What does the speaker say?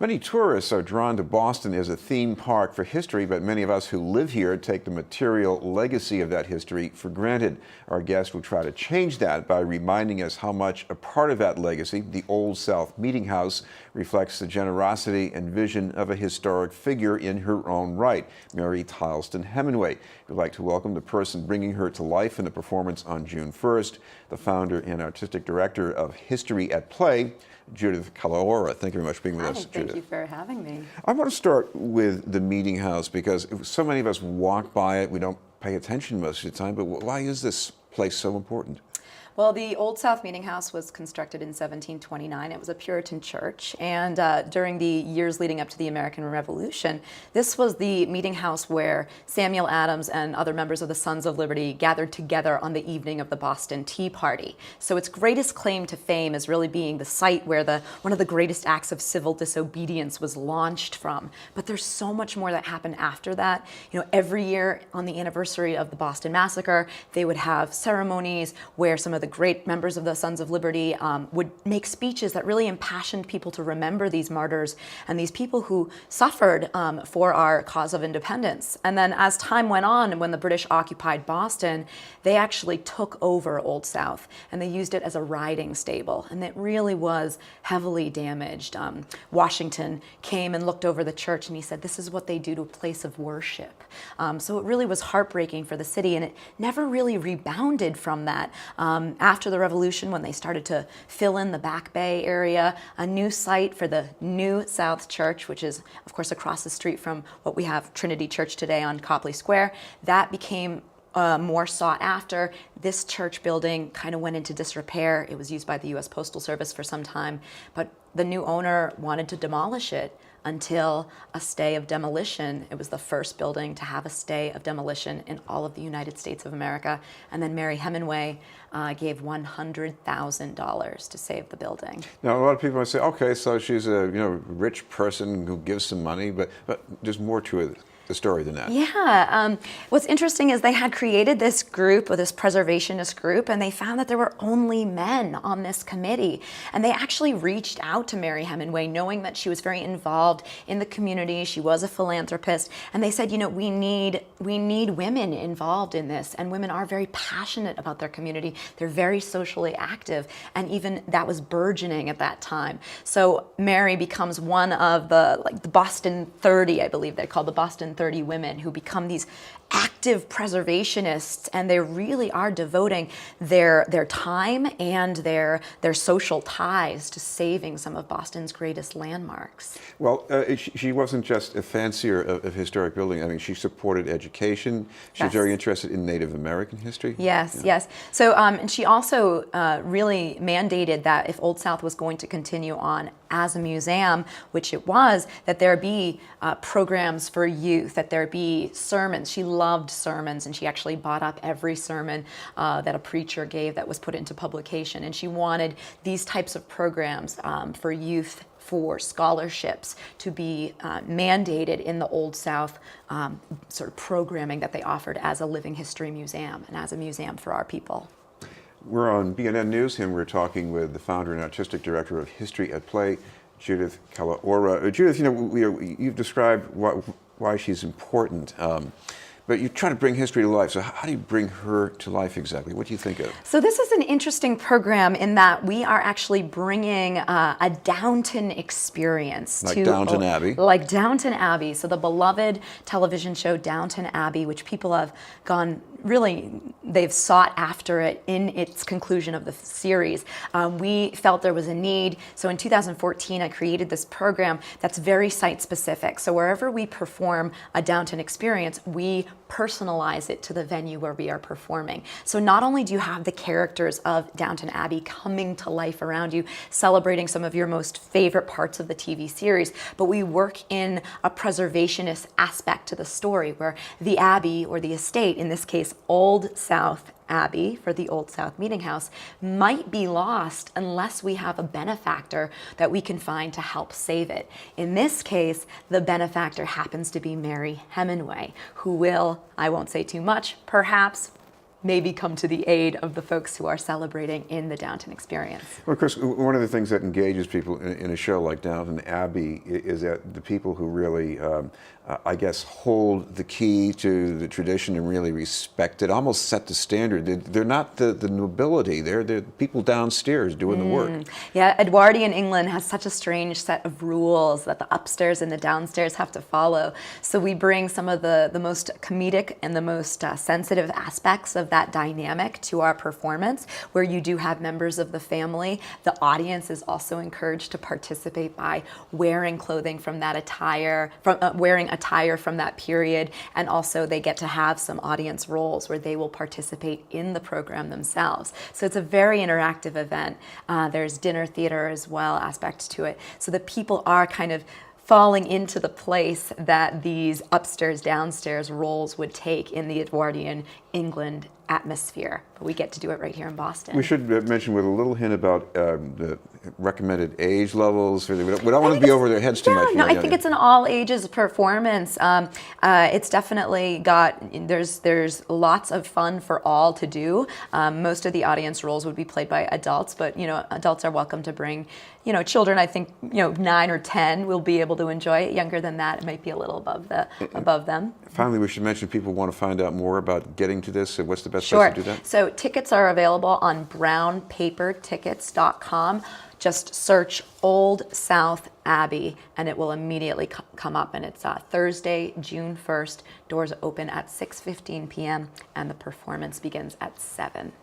Many tourists are drawn to Boston as a theme park for history, but many of us who live here take the material legacy of that history for granted. Our guest will try to change that by reminding us how much a part of that legacy, the Old South Meetinghouse, reflects the generosity and vision of a historic figure in her own right, Mary Hemingway. We'd like to welcome the person bringing her to life in a performance on June 1st, the founder and artistic director of History at Play, Judith Kalaora. Thank you very much for being with us, Judith. Thank you for having me. I want to start with the Meetinghouse because so many of us walk by it, we don't pay attention most of the time, but why is this place so important? Well, the Old South Meetinghouse was constructed in 1729. It was a Puritan church, and during the years leading up to the American Revolution, this was the meeting house where Samuel Adams and other members of the Sons of Liberty gathered together on the evening of the Boston Tea Party. So its greatest claim to fame is really being the site where one of the greatest acts of civil disobedience was launched from. But there's so much more that happened after that. You know, every year on the anniversary of the Boston Massacre, they would have ceremonies where some of the great members of the Sons of Liberty would make speeches that really impassioned people to remember these martyrs and these people who suffered for our cause of independence. And then as time went on, and when the British occupied Boston, they actually took over Old South and they used it as a riding stable. And it really was heavily damaged. Washington came and looked over the church and he said, "This is what they do to a place of worship." So it really was heartbreaking for the city, and it never really rebounded from that. After the Revolution, when they started to fill in the Back Bay area, a new site for the New South Church, which is, of course, across the street from what we have Trinity Church today on Copley Square, that became more sought after. This church building kind of went into disrepair. It was used by the U.S. Postal Service for some time, but the new owner wanted to demolish it until a stay of demolition. It was the first building to have a stay of demolition in all of the United States of America. And then Mary Hemingway gave $100,000 to save the building. Now, a lot of people might say, okay, so she's a rich person who gives some money, but there's more to it. The story than that. Yeah. What's interesting is they had created this group, or this preservationist group, and they found that there were only men on this committee. And they actually reached out to Mary Hemingway, knowing that she was very involved in the community. She was a philanthropist. And they said, we need women involved in this. And women are very passionate about their community. They're very socially active. And even that was burgeoning at that time. So Mary becomes one of the Boston 30, I believe they're called, the Boston 30 women who become these active preservationists, and they really are devoting their time and their social ties to saving some of Boston's greatest landmarks. Well, she wasn't just a fancier of historic building. I mean, she supported education. She was very interested in Native American history. Yes, yes. So, and she also really mandated that if Old South was going to continue on as a museum, which it was, that there be programs for youth, that there be sermons. She loved sermons, and she actually bought up every sermon that a preacher gave that was put into publication. And she wanted these types of programs for youth, for scholarships, to be mandated in the Old South sort of programming that they offered as a living history museum and as a museum for our people. We're on BNN News, and we're talking with the founder and artistic director of History at Play, Judith Kalaora. Judith, you've described why she's important, but you're trying to bring history to life. So how do you bring her to life exactly? What do you think of? So this is an interesting program in that we are actually bringing a Downton Experience to Downton Abbey. Like Downton Abbey. So the beloved television show Downton Abbey, which people have gone they've sought after it in its conclusion of the series. We felt there was a need. So in 2014, I created this program that's very site specific. So wherever we perform a Downton Experience, we personalize it to the venue where we are performing. So not only do you have the characters of Downton Abbey coming to life around you, celebrating some of your most favorite parts of the TV series, but we work in a preservationist aspect to the story where the Abbey, or the estate, in this case, Old South Abbey for the Old South Meetinghouse, might be lost unless we have a benefactor that we can find to help save it. In this case, the benefactor happens to be Mary Hemingway, who will, I won't say too much, perhaps maybe come to the aid of the folks who are celebrating in the Downton Experience. Well, Chris, one of the things that engages people in a show like Downton Abbey is that the people who really, I guess, hold the key to the tradition and really respect it, almost set the standard. They're not the nobility, they're the people downstairs doing the work. Yeah, Edwardian England has such a strange set of rules that the upstairs and the downstairs have to follow. So we bring some of the most comedic and the most sensitive aspects of that dynamic to our performance, where you do have members of the family. The audience is also encouraged to participate by wearing clothing from that attire, wearing attire from that period, and also they get to have some audience roles where they will participate in the program themselves. So it's a very interactive event. There's dinner theater as well, aspect to it. So the people are kind of falling into the place that these upstairs, downstairs roles would take in the Edwardian England atmosphere. But we get to do it right here in Boston. We should mention with a little hint about the recommended age levels. We don't want to be over their heads too much. No, I think it's an all ages performance. It's definitely got, there's lots of fun for all to do. Most of the audience roles would be played by adults, but adults are welcome to bring children. I think 9 or 10 will be able to enjoy it. Younger than that, it might be a little above them. Finally, we should mention people want to find out more about getting to this. What's the best place to do that? So tickets are available on brownpapertickets.com. Just search Old South Abbey and it will immediately come up. And it's Thursday, June 1st. Doors open at 6:15 p.m. and the performance begins at 7.